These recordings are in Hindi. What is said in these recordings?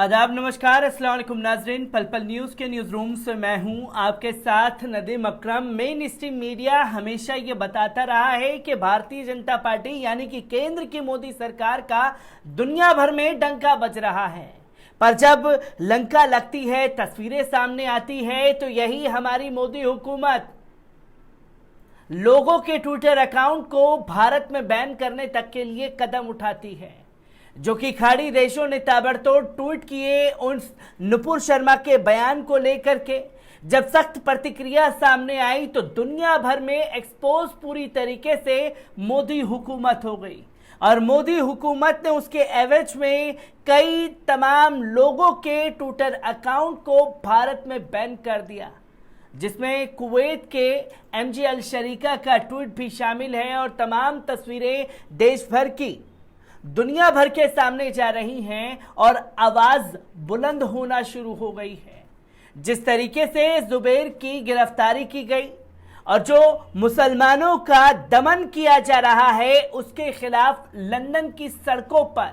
आदाब, नमस्कार, अस्सलाम वालेकुम नाजरीन। पल पल न्यूज़ के न्यूज़ रूम से मैं हूं आपके साथ नदीम अकरम। मेन स्ट्रीम मीडिया हमेशा ये बताता रहा है कि भारतीय जनता पार्टी यानी कि केंद्र की मोदी सरकार का दुनिया भर में डंका बज रहा है, पर जब लंका लगती है, तस्वीरें सामने आती है, तो यही हमारी मोदी हुकूमत लोगों के ट्विटर अकाउंट को भारत में बैन करने तक के लिए कदम उठाती है, जो कि खाड़ी देशों ने ताबड़तोड़ ट्वीट किए उन नुपुर शर्मा के बयान को लेकर के। जब सख्त प्रतिक्रिया सामने आई तो दुनिया भर में एक्सपोज पूरी तरीके से मोदी हुकूमत हो गई और मोदी हुकूमत ने उसके एवज में कई तमाम लोगों के ट्विटर अकाउंट को भारत में बैन कर दिया, जिसमें कुवैत के एमजे अल शरीका का ट्वीट भी शामिल है और तमाम तस्वीरें देश भर की दुनिया भर के सामने जा रही हैं और आवाज बुलंद होना शुरू हो गई है। जिस तरीके से जुबैर की गिरफ्तारी की गई और जो मुसलमानों का दमन किया जा रहा है, उसके खिलाफ लंदन की सड़कों पर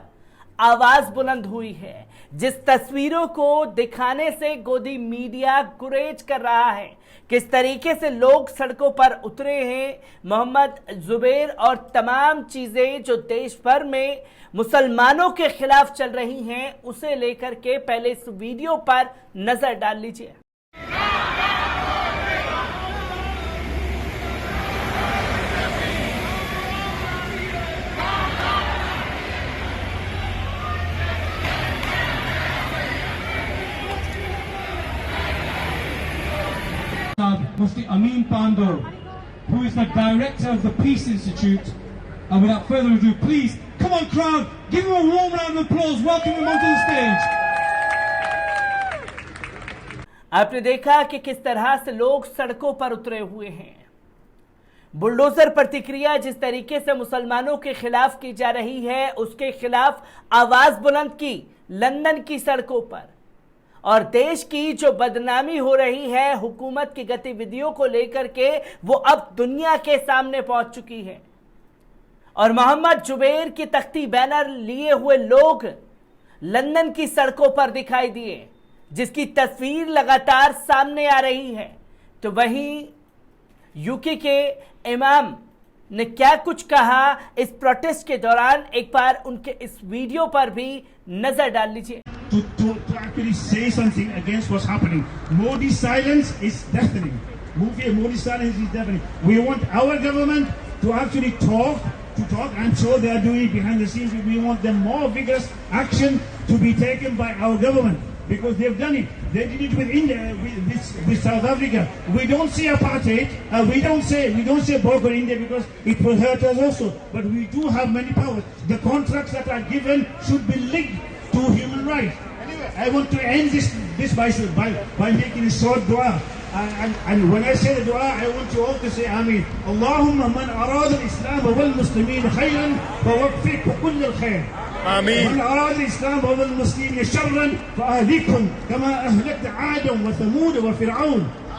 आवाज बुलंद हुई है। जिस तस्वीरों को दिखाने से गोदी मीडिया गुरेज कर रहा है, किस तरीके से लोग सड़कों पर उतरे हैं, मोहम्मद जुबैर और तमाम चीजें जो देश भर में मुसलमानों के खिलाफ चल रही हैं, उसे लेकर के पहले इस वीडियो पर नजर डाल लीजिए। Mufti Amin Pandor, who is the director of the Peace Institute. And without further ado, please, come on crowd, give him a warm round of applause, welcome him onto the stage. आपने देखा कि किस तरह से लोग सड़कों पर उतरे हुए हैं। बुलडोजर प्रतिक्रिया जिस तरीके से मुसलमानों के खिलाफ की जा रही है, उसके खिलाफ आवाज बुलंद की लंदन की सड़कों पर। और देश की जो बदनामी हो रही है हुकूमत की गतिविधियों को लेकर के, वो अब दुनिया के सामने पहुंच चुकी है। और मोहम्मद जुबैर की तख्ती बैनर लिए हुए लोग लंदन की सड़कों पर दिखाई दिए, जिसकी तस्वीर लगातार सामने आ रही है। तो वहीं यूके के इमाम ने क्या कुछ कहा इस प्रोटेस्ट के दौरान, एक बार उनके इस वीडियो पर भी नजर डाल लीजिए। To actually say something against what's happening. Modi's silence is deafening. Modi's silence is deafening. We want our government to actually talk. I'm sure they are doing it behind the scenes. We want them more vigorous action to be taken by our government because they've done it. They did it with India, with South Africa. We don't see apartheid. We don't say boycott India because it will hurt us also. But we do have many powers. The contracts that are given should be linked to human rights. Anyway, I want to end this by making a short dua. And when I say the dua, I want you all to say Ameen. Allahumma man arada al-Islam wal Muslimin khayran fawaffiq kull al-khair. Ameen. Man arada al-Islam wal Muslimin sharran fa'ahlikum kama ahlakta 'Adan wa Thamud wa Fir'aun.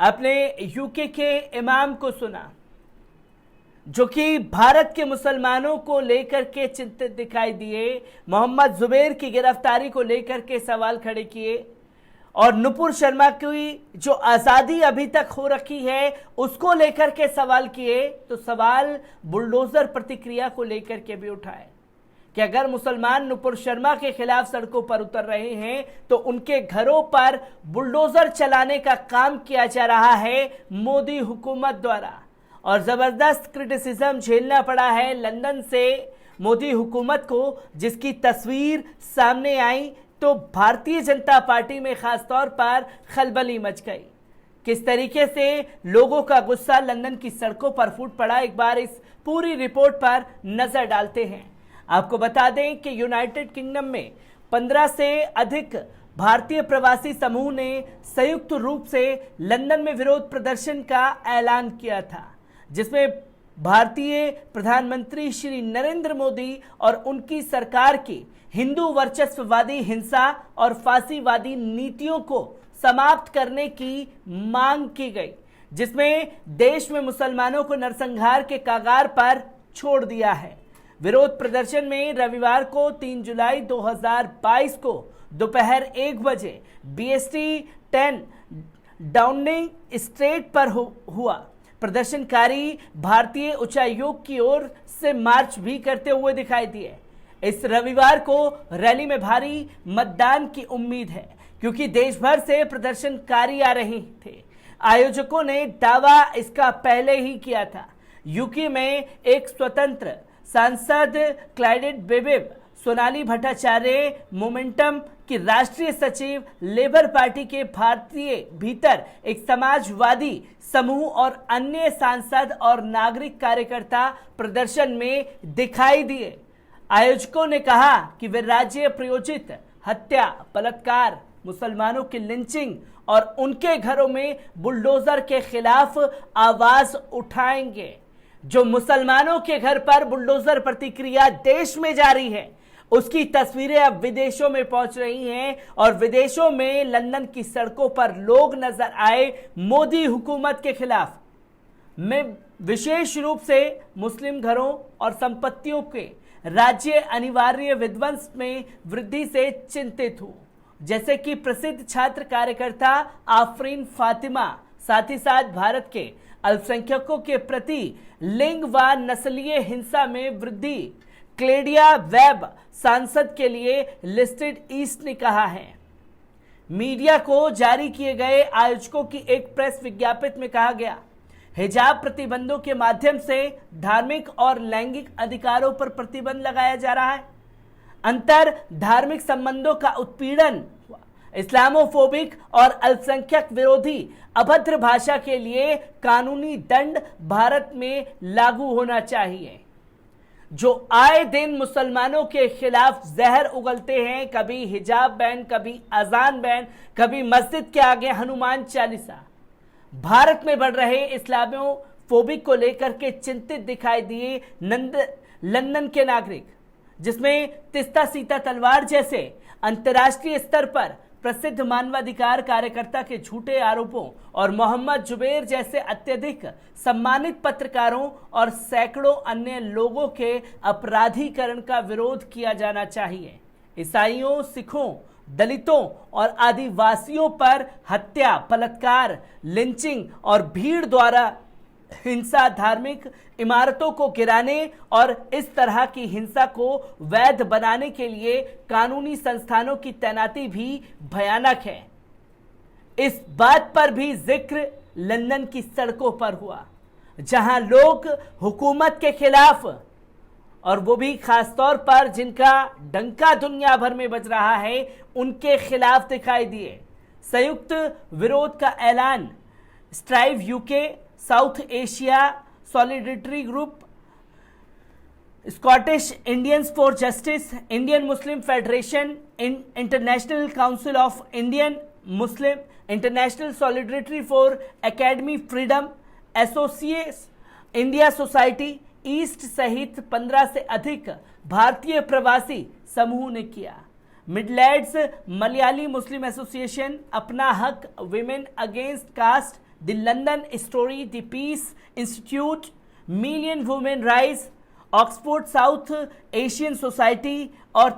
आपने यूके के इमाम को सुना, जो कि भारत के मुसलमानों को लेकर के चिंतित दिखाई दिए, मोहम्मद जुबैर की गिरफ्तारी को लेकर के सवाल खड़े किए और नुपुर शर्मा की जो आज़ादी अभी तक हो रखी है उसको लेकर के सवाल किए। तो सवाल बुलडोजर प्रतिक्रिया को लेकर के भी उठाए कि अगर मुसलमान नुपुर शर्मा के खिलाफ सड़कों पर उतर रहे हैं तो उनके घरों पर बुलडोजर चलाने का काम किया जा रहा है मोदी हुकूमत द्वारा। और ज़बरदस्त क्रिटिसिज्म झेलना पड़ा है लंदन से मोदी हुकूमत को, जिसकी तस्वीर सामने आई तो भारतीय जनता पार्टी में खासतौर पर खलबली मच गई। किस तरीके से लोगों का गुस्सा लंदन की सड़कों पर फूट पड़ा, एक बार इस पूरी रिपोर्ट पर नजर डालते हैं। आपको बता दें कि यूनाइटेड किंगडम में 15 से अधिक भारतीय प्रवासी समूह ने संयुक्त रूप से लंदन में विरोध प्रदर्शन का ऐलान किया था, जिसमें भारतीय प्रधानमंत्री श्री नरेंद्र मोदी और उनकी सरकार की हिंदू वर्चस्ववादी हिंसा और फांसीवादी नीतियों को समाप्त करने की मांग की गई। जिसमें देश में मुसलमानों को नरसंहार के कगार पर छोड़ दिया है। विरोध प्रदर्शन में रविवार को 3 जुलाई 2022 को दोपहर 1 बजे BST 10 डाउनिंग स्ट्रीट पर हुआ। प्रदर्शनकारी भारतीय उच्चायोग की ओर से मार्च भी करते हुए दिखाई दिए। इस रविवार को रैली में भारी मतदान की उम्मीद है, क्योंकि देश भर से प्रदर्शनकारी आ रहे थे। आयोजकों ने दावा इसका पहले ही किया था। यूके में एक स्वतंत्र सांसद क्लाइडेट बेबिब, सोनाली भट्टाचार्य मोमेंटम की राष्ट्रीय सचिव, लेबर पार्टी के भारतीय भीतर एक समाजवादी समूह और अन्य सांसद और नागरिक कार्यकर्ता प्रदर्शन में दिखाई दिए। आयोजकों ने कहा कि वे राज्य प्रायोजित हत्या, बलात्कार, मुसलमानों की लिंचिंग और उनके घरों में बुलडोजर के खिलाफ आवाज उठाएंगे। जो मुसलमानों के घर पर बुलडोजर प्रतिक्रिया देश में जारी है, उसकी तस्वीरें अब विदेशों में पहुंच रही हैं और विदेशों में लंदन की सड़कों पर लोग नजर आए मोदी हुकूमत के खिलाफ। मैं विशेष रूप से मुस्लिम घरों और संपत्तियों के राज्य अनिवार्य विध्वंस में वृद्धि से चिंतित हूं, जैसे कि प्रसिद्ध छात्र कार्यकर्ता आफरीन फातिमा। साथ ही साथ भारत के अल्पसंख्यकों के प्रति लिंग व नस्लीय हिंसा में वृद्धि। क्लेडिया वेब सांसद के लिए लिस्टेड ईस्ट ने कहा है। मीडिया को जारी किए गए आयोजकों की एक प्रेस विज्ञप्ति में कहा गया, हिजाब प्रतिबंधों के माध्यम से धार्मिक और लैंगिक अधिकारों पर प्रतिबंध लगाया जा रहा है। अंतर धार्मिक संबंधों का उत्पीड़न, इस्लामोफोबिक और अल्पसंख्यक विरोधी अभद्र भाषा के लिए कानूनी दंड भारत में लागू होना चाहिए। जो आए दिन मुसलमानों के खिलाफ जहर उगलते हैं, कभी हिजाब बैन, कभी अजान बैन, कभी मस्जिद के आगे हनुमान चालीसा। भारत में बढ़ रहे इस्लामोफोबिक को लेकर के चिंतित दिखाई दिए लंदन के नागरिक, जिसमें तिस्ता सीता तलवार जैसे अंतर्राष्ट्रीय स्तर पर प्रसिद्ध मानवाधिकार कार्यकर्ता के झूठे आरोपों और मोहम्मद जुबैर जैसे अत्यधिक सम्मानित पत्रकारों और सैकड़ों अन्य लोगों के अपराधीकरण का विरोध किया जाना चाहिए। ईसाइयों, सिखों, दलितों और आदिवासियों पर हत्या, बलात्कार, लिंचिंग और भीड़ द्वारा हिंसा, धार्मिक इमारतों को गिराने और इस तरह की हिंसा को वैध बनाने के लिए कानूनी संस्थानों की तैनाती भी भयानक है। इस बात पर भी जिक्र लंदन की सड़कों पर हुआ, जहां लोग हुकूमत के खिलाफ, और वो भी खासतौर पर जिनका डंका दुनिया भर में बज रहा है, उनके खिलाफ दिखाई दिए। संयुक्त विरोध का ऐलान strive UK, south Asia solidarity group, Scottish Indians for justice, Indian Muslim federation, international council of Indian Muslim, international solidarity for academy freedom, associate India society east सहित 15 से अधिक भारतीय प्रवासी समूह ने किया। Midlands Malayali Muslim association, Apna Haq, women against caste, the London story, the peace institute, million women rise, Oxford South Asian society और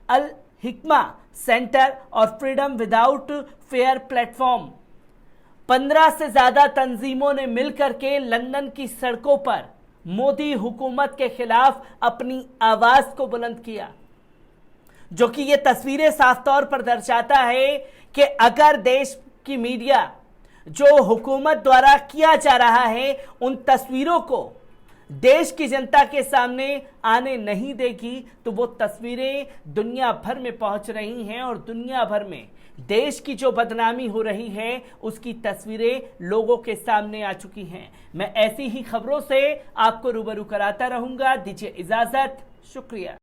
अल हिकमा सेंटर और फ्रीडम विदाउट फेयर प्लेटफॉर्म, 15 से ज्यादा तंजीमों ने मिलकर के लंदन की सड़कों पर मोदी हुकूमत के खिलाफ अपनी आवाज को बुलंद किया, जो कि ये तस्वीरें साफ तौर पर दर्शाता है कि अगर देश की मीडिया जो हुकूमत द्वारा किया जा रहा है, उन तस्वीरों को देश की जनता के सामने आने नहीं देगी, तो वो तस्वीरें दुनिया भर में पहुंच रही हैं और दुनिया भर में देश की जो बदनामी हो रही है, उसकी तस्वीरें लोगों के सामने आ चुकी हैं। मैं ऐसी ही खबरों से आपको रूबरू कराता रहूंगा। दीजिए इजाजत, शुक्रिया।